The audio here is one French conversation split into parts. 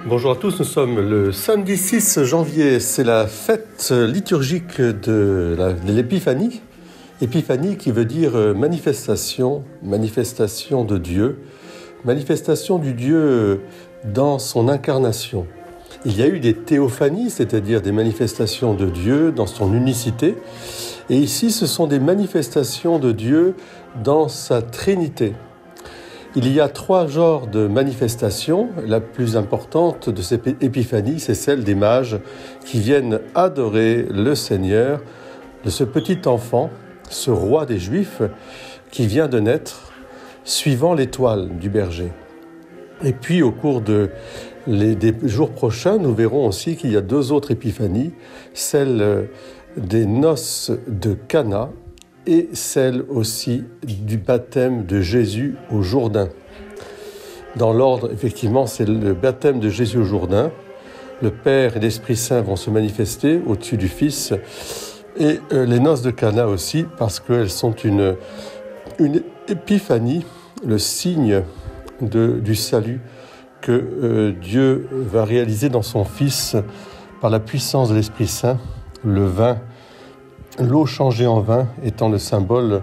Bonjour à tous, nous sommes le samedi 6 janvier, c'est la fête liturgique de l'Épiphanie. Épiphanie qui veut dire manifestation de Dieu, manifestation du Dieu dans son incarnation. Il y a eu des théophanies, c'est-à-dire des manifestations de Dieu dans son unicité, et ici ce sont des manifestations de Dieu dans sa Trinité. Il y a 3 genres de manifestations. La plus importante de ces épiphanies, c'est celle des mages qui viennent adorer le Seigneur, de ce petit enfant, ce roi des Juifs qui vient de naître, suivant l'étoile du berger. Et puis au cours des jours prochains, nous verrons aussi qu'il y a 2 autres épiphanies, celle des noces de Cana et celle aussi du baptême de Jésus au Jourdain. Dans l'ordre, effectivement, c'est le baptême de Jésus au Jourdain. Le Père et l'Esprit Saint vont se manifester au-dessus du Fils. Et les noces de Cana aussi, parce qu'elles sont une épiphanie, le signe du salut que Dieu va réaliser dans son Fils par la puissance de l'Esprit Saint, le vin. L'eau changée en vin étant le symbole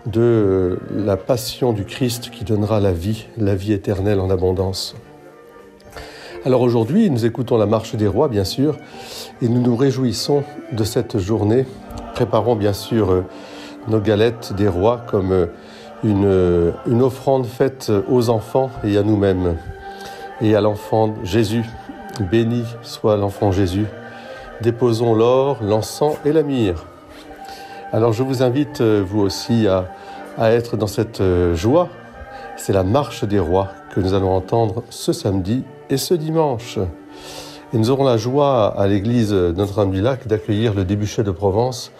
de la passion du Christ qui donnera la vie éternelle en abondance. Alors aujourd'hui, nous écoutons la marche des rois, bien sûr, et nous nous réjouissons de cette journée. Préparons bien sûr nos galettes des rois comme une offrande faite aux enfants et à nous-mêmes, et à l'enfant Jésus. Béni soit l'enfant Jésus. Déposons l'or, l'encens et la myrrhe. Alors je vous invite, vous aussi, à être dans cette joie. C'est la marche des rois que nous allons entendre ce samedi et ce dimanche. Et nous aurons la joie à l'église Notre-Dame-du-Lac d'accueillir le Débuchet de Provence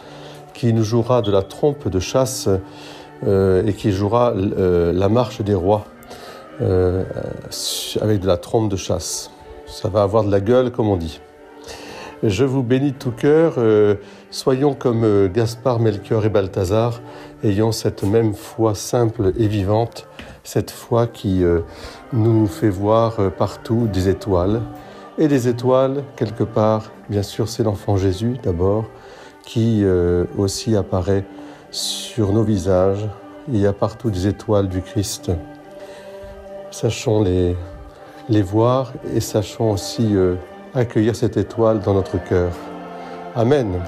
qui nous jouera de la trompe de chasse et qui jouera la marche des rois avec de la trompe de chasse. Ça va avoir de la gueule, comme on dit. Je vous bénis de tout cœur, soyons comme Gaspard, Melchior et Balthazar, ayons cette même foi simple et vivante, cette foi qui nous fait voir partout des étoiles. Et des étoiles, quelque part, bien sûr, c'est l'enfant Jésus d'abord, qui aussi apparaît sur nos visages. Il y a partout des étoiles du Christ. Sachons les voir et sachons aussi accueillir cette étoile dans notre cœur. Amen.